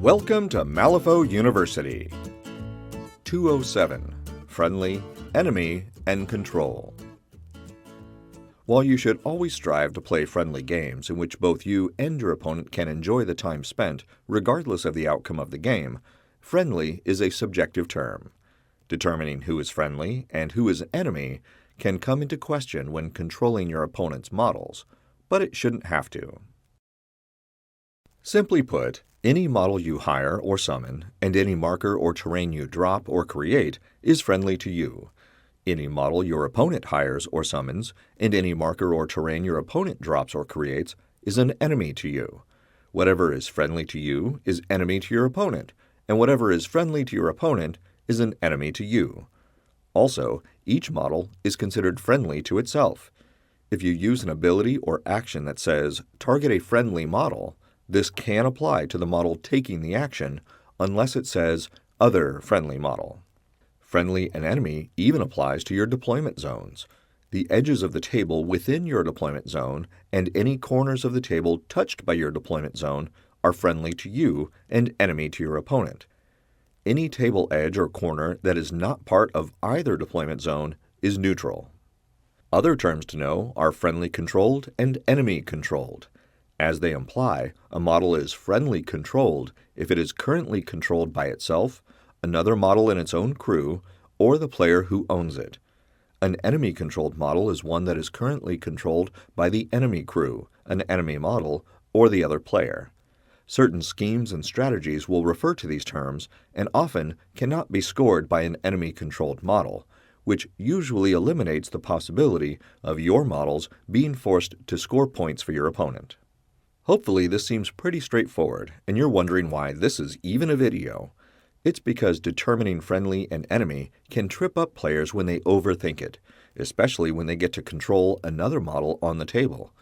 Welcome to Malifaux University. 207. Friendly, Enemy, and Control. While you should always strive to play friendly games in which both you and your opponent can enjoy the time spent, regardless of the outcome of the game, friendly is a subjective term. Determining who is friendly and who is enemy can come into question when controlling your opponent's models, but it shouldn't have to. Simply put, any model you hire or summon, and any marker or terrain you drop or create, is friendly to you. Any model your opponent hires or summons, and any marker or terrain your opponent drops or creates, is an enemy to you. Whatever is friendly to you is enemy to your opponent, and whatever is friendly to your opponent is an enemy to you. Also, each model is considered friendly to itself. If you use an ability or action that says, "Target a friendly model," this can apply to the model taking the action unless it says other friendly model. Friendly and enemy even applies to your deployment zones. The edges of the table within your deployment zone and any corners of the table touched by your deployment zone are friendly to you and enemy to your opponent. Any table edge or corner that is not part of either deployment zone is neutral. Other terms to know are friendly controlled and enemy controlled. As they imply, a model is friendly controlled if it is currently controlled by itself, another model in its own crew, or the player who owns it. An enemy-controlled model is one that is currently controlled by the enemy crew, an enemy model, or the other player. Certain schemes and strategies will refer to these terms and often cannot be scored by an enemy-controlled model, which usually eliminates the possibility of your models being forced to score points for your opponent. Hopefully this seems pretty straightforward, and you're wondering why this is even a video. It's because determining friendly and enemy can trip up players when they overthink it, especially when they get to control another model on the table.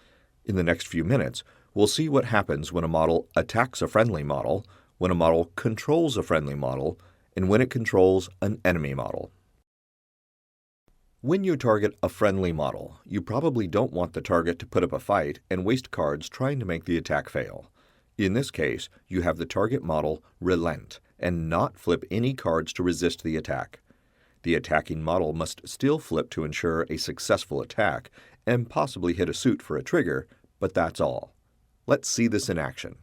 In the next few minutes, we'll see what happens when a model attacks a friendly model, when a model controls a friendly model, and when it controls an enemy model. When you target a friendly model, you probably don't want the target to put up a fight and waste cards trying to make the attack fail. In this case, you have the target model relent and not flip any cards to resist the attack. The attacking model must still flip to ensure a successful attack and possibly hit a suit for a trigger, but that's all. Let's see this in action.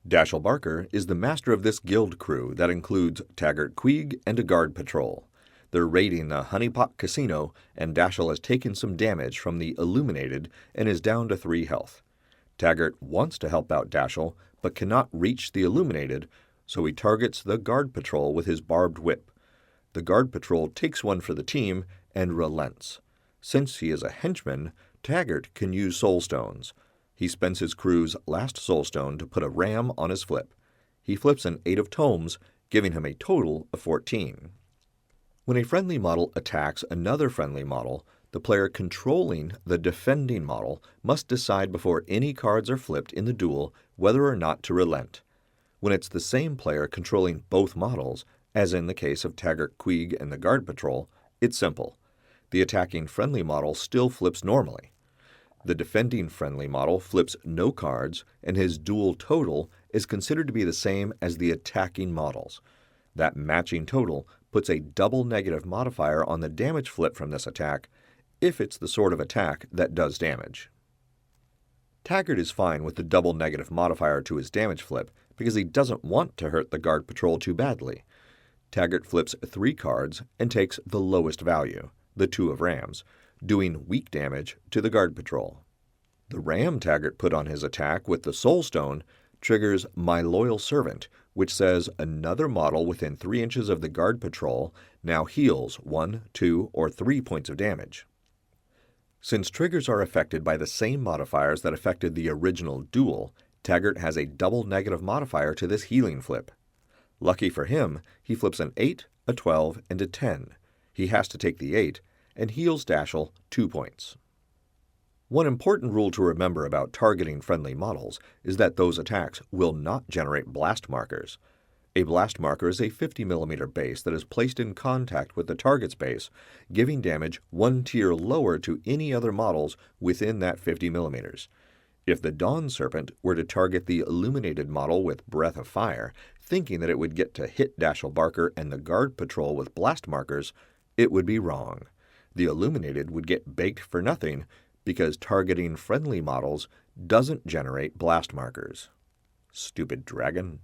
Dashiell Barker is the master of this guild crew that includes Taggart Queeg and a guard patrol. They're raiding the Honeypot Casino, and Dashiell has taken some damage from the Illuminated and is down to 3 health. Taggart wants to help out Dashiell, but cannot reach the Illuminated, so he targets the guard patrol with his barbed whip. The guard patrol takes one for the team and relents. Since he is a henchman, Taggart can use soul stones. He spends his crew's last soul stone to put a ram on his flip. He flips an 8 of tomes, giving him a total of 14. When a friendly model attacks another friendly model, the player controlling the defending model must decide before any cards are flipped in the duel whether or not to relent. When it's the same player controlling both models, as in the case of Taggart Queeg and the guard patrol, it's simple. The attacking friendly model still flips normally. The defending friendly model flips no cards, and his duel total is considered to be the same as the attacking models. That matching total puts a double negative modifier on the damage flip from this attack, if it's the sort of attack that does damage. Taggart is fine with the double negative modifier to his damage flip because he doesn't want to hurt the guard patrol too badly. Taggart flips 3 cards and takes the lowest value, the 2 of rams, doing weak damage to the guard patrol. The ram Taggart put on his attack with the soul stone triggers My Loyal Servant, which says another model within 3 inches of the guard patrol now heals 1, 2, or 3 points of damage. Since triggers are affected by the same modifiers that affected the original duel, Taggart has a double negative modifier to this healing flip. Lucky for him, he flips an 8, a 12, and a 10. He has to take the 8, and heals Dashiell 2 points. One important rule to remember about targeting friendly models is that those attacks will not generate blast markers. A blast marker is a 50mm base that is placed in contact with the target's base, giving damage 1 tier lower to any other models within that 50mm. If the Dawn Serpent were to target the Illuminated model with Breath of Fire, thinking that it would get to hit Dashiell Barker and the Guard Patrol with blast markers, it would be wrong. The Illuminated would get baked for nothing because targeting friendly models doesn't generate blast markers. Stupid dragon.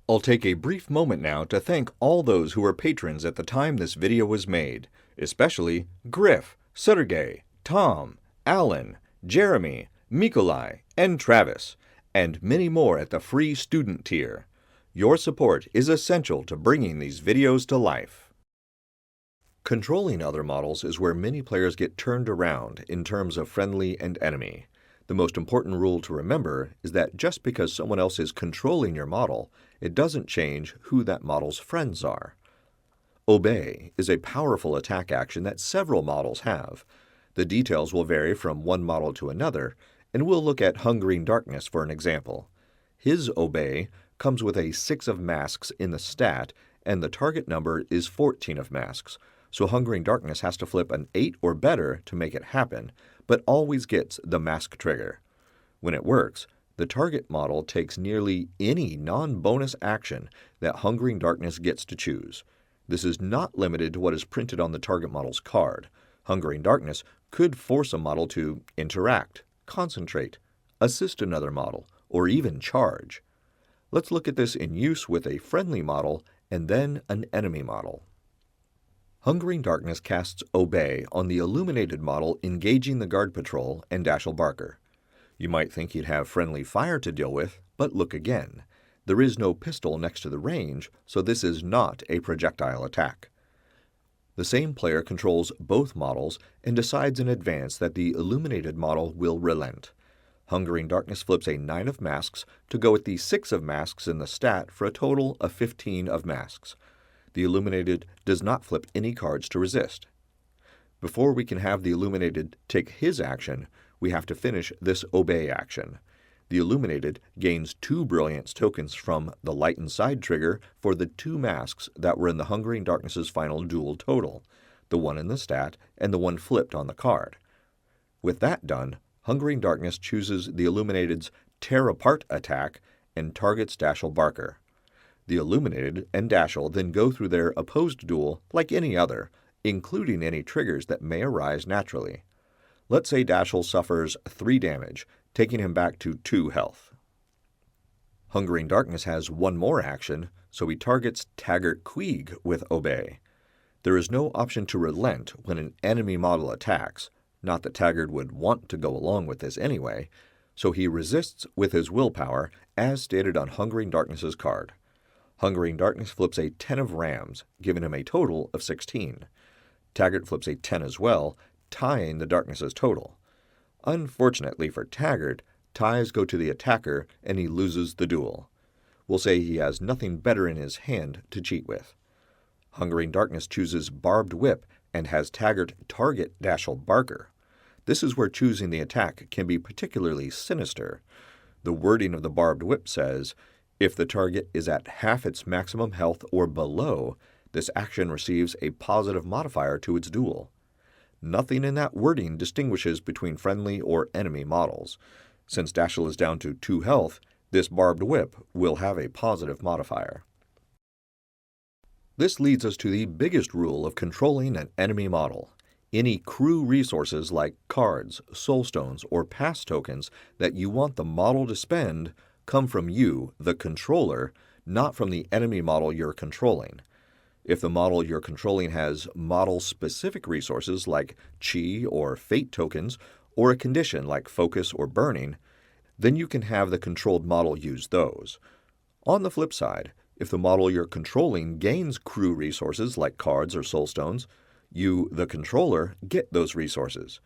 I'll take a brief moment now to thank all those who were patrons at the time this video was made, especially Griff, Sergey, Tom, Alan, Jeremy, Mikolai, and Travis, and many more at the free student tier. Your support is essential to bringing these videos to life. Controlling other models is where many players get turned around in terms of friendly and enemy. The most important rule to remember is that just because someone else is controlling your model, it doesn't change who that model's friends are. Obey is a powerful attack action that several models have. The details will vary from one model to another, and we'll look at Hungering Darkness for an example. His Obey comes with a 6 of masks in the stat, and the target number is 14 of masks, so Hungering Darkness has to flip an 8 or better to make it happen, but always gets the mask trigger. When it works, the target model takes nearly any non-bonus action that Hungering Darkness gets to choose. This is not limited to what is printed on the target model's card. Hungering Darkness could force a model to interact, concentrate, assist another model, or even charge. Let's look at this in use with a friendly model and then an enemy model. Hungering Darkness casts Obey on the Illuminated model engaging the Guard Patrol and Dashiell Barker. You might think he'd have friendly fire to deal with, but look again. There is no pistol next to the range, so this is not a projectile attack. The same player controls both models and decides in advance that the Illuminated model will relent. Hungering Darkness flips a 9 of masks to go with the 6 of masks in the stat for a total of 15 of masks. The Illuminated does not flip any cards to resist. Before we can have the Illuminated take his action, we have to finish this Obey action. The Illuminated gains 2 Brilliance tokens from the Lighten Side trigger for the 2 masks that were in the Hungering Darkness's final duel total, the one in the stat and the one flipped on the card. With that done, Hungering Darkness chooses the Illuminated's Tear Apart attack and targets Dashiell Barker. The Illuminated and Dashiell then go through their opposed duel like any other, including any triggers that may arise naturally. Let's say Dashiell suffers 3 damage, taking him back to 2 health. Hungering Darkness has one more action, so he targets Taggart Queeg with Obey. There is no option to relent when an enemy model attacks, not that Taggart would want to go along with this anyway, so he resists with his willpower as stated on Hungering Darkness's card. Hungering Darkness flips a 10 of rams, giving him a total of 16. Taggart flips a 10 as well, tying the Darkness's total. Unfortunately for Taggart, ties go to the attacker and he loses the duel. We'll say he has nothing better in his hand to cheat with. Hungering Darkness chooses Barbed Whip and has Taggart target Dashiell Barker. This is where choosing the attack can be particularly sinister. The wording of the Barbed Whip says, if the target is at half its maximum health or below, this action receives a positive modifier to its duel. Nothing in that wording distinguishes between friendly or enemy models. Since Dashiell is down to 2 health, this Barbed Whip will have a positive modifier. This leads us to the biggest rule of controlling an enemy model. Any crew resources like cards, soulstones, or pass tokens that you want the model to spend come from you, the controller, not from the enemy model you're controlling. If the model you're controlling has model-specific resources like chi or fate tokens, or a condition like focus or burning, then you can have the controlled model use those. On the flip side, if the model you're controlling gains crew resources like cards or soulstones, you, the controller, get those resources.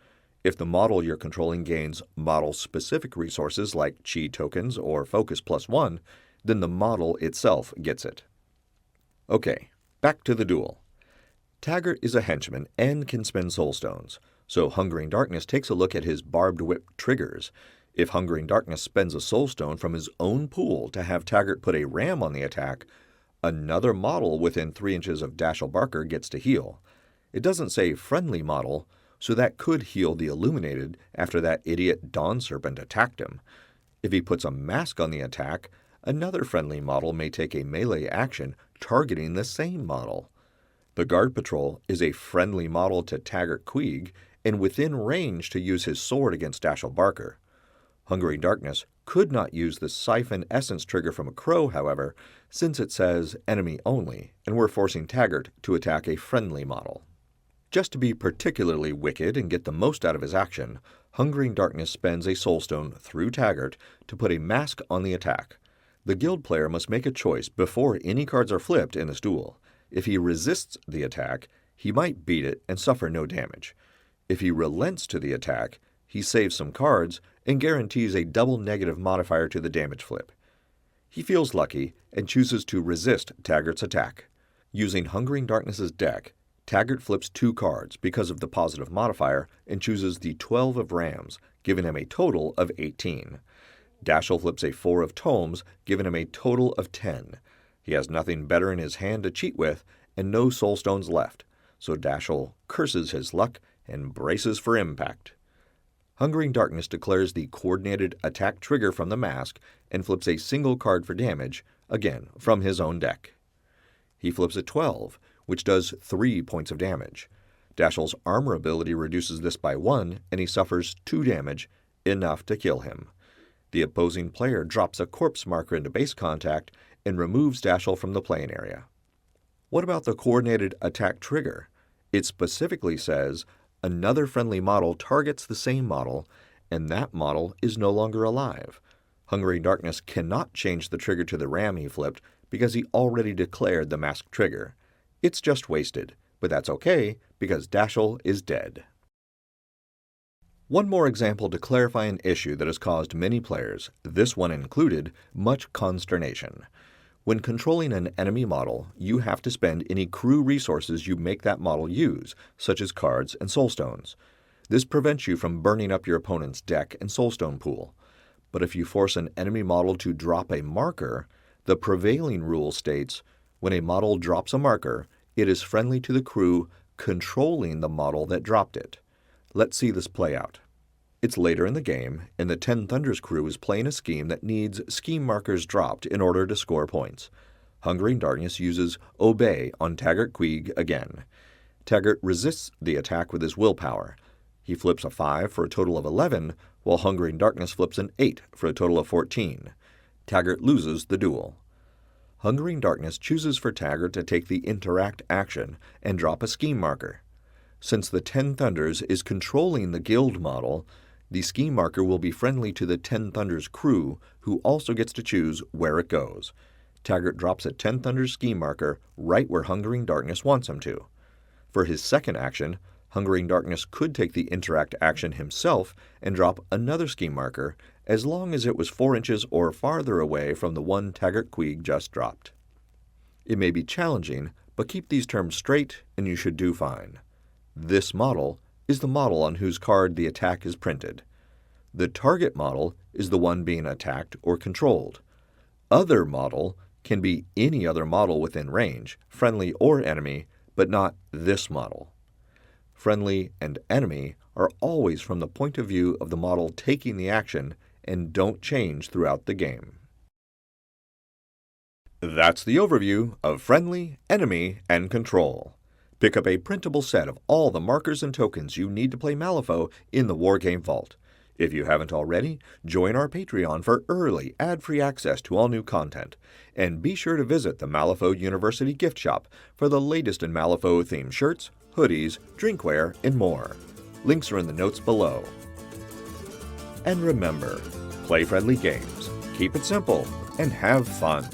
If the model you're controlling gains model-specific resources like chi tokens or focus +1, then the model itself gets it. Okay. Back to the duel. Taggart is a henchman and can spend soulstones, so Hungering Darkness takes a look at his Barbed Whip triggers. If Hungering Darkness spends a soulstone from his own pool to have Taggart put a ram on the attack, another model within 3 inches of Dashiell Barker gets to heal. It doesn't say friendly model so that could heal the Illuminated after that idiot Dawn Serpent attacked him. If he puts a mask on the attack, another friendly model may take a melee action targeting the same model. The Guard Patrol is a friendly model to Taggart Queeg and within range to use his sword against Dashiell Barker. Hungering Darkness could not use the Siphon Essence trigger from a crow, however, since it says enemy only, and we're forcing Taggart to attack a friendly model. Just to be particularly wicked and get the most out of his action, Hungering Darkness spends a Soulstone through Taggart to put a mask on the attack. The guild player must make a choice before any cards are flipped in this duel. If he resists the attack, he might beat it and suffer no damage. If he relents to the attack, he saves some cards and guarantees a double negative modifier to the damage flip. He feels lucky and chooses to resist Taggart's attack. Using Hungering Darkness's deck, Taggart flips 2 cards because of the positive modifier and chooses the 12 of Rams, giving him a total of 18. Dashiell flips a 4 of Tomes, giving him a total of 10. He has nothing better in his hand to cheat with and no Soulstones left, so Dashiell curses his luck and braces for impact. Hungering Darkness declares the coordinated attack trigger from the mask and flips a single card for damage, again from his own deck. He flips a 12, which does 3 points of damage. Dashiell's armor ability reduces this by 1, and he suffers 2 damage, enough to kill him. The opposing player drops a corpse marker into base contact and removes Dashiell from the playing area. What about the coordinated attack trigger? It specifically says another friendly model targets the same model, and that model is no longer alive. Hungering Darkness cannot change the trigger to the ram he flipped because he already declared the mask trigger. It's just wasted, but that's okay because Dashiell is dead. One more example to clarify an issue that has caused many players, this one included, much consternation. When controlling an enemy model, you have to spend any crew resources you make that model use, such as cards and soulstones. This prevents you from burning up your opponent's deck and soulstone pool. But if you force an enemy model to drop a marker, the prevailing rule states, when a model drops a marker, it is friendly to the crew controlling the model that dropped it. Let's see this play out. It's later in the game, and the Ten Thunders crew is playing a scheme that needs scheme markers dropped in order to score points. Hungering Darkness uses Obey on Taggart Queeg again. Taggart resists the attack with his willpower. He flips a 5 for a total of 11, while Hungering Darkness flips an 8 for a total of 14. Taggart loses the duel. Hungering Darkness chooses for Taggart to take the Interact action and drop a scheme marker. Since the Ten Thunders is controlling the guild model, the scheme marker will be friendly to the Ten Thunders crew, who also gets to choose where it goes. Taggart drops a Ten Thunders scheme marker right where Hungering Darkness wants him to. For his second action, Hungering Darkness could take the Interact action himself and drop another scheme marker, as long as it was 4 inches or farther away from the one Taggart Queeg just dropped. It may be challenging, but keep these terms straight and you should do fine. This model is the model on whose card the attack is printed. The target model is the one being attacked or controlled. Other model can be any other model within range, friendly or enemy, but not this model. Friendly and enemy are always from the point of view of the model taking the action and don't change throughout the game. That's the overview of friendly, enemy, and control. Pick up a printable set of all the markers and tokens you need to play Malifaux in the Wargames Vault. If you haven't already, join our Patreon for early, ad-free access to all new content. And be sure to visit the Malifaux University gift shop for the latest in Malifaux-themed shirts, hoodies, drinkware, and more. Links are in the notes below. And remember, play friendly games, keep it simple, and have fun.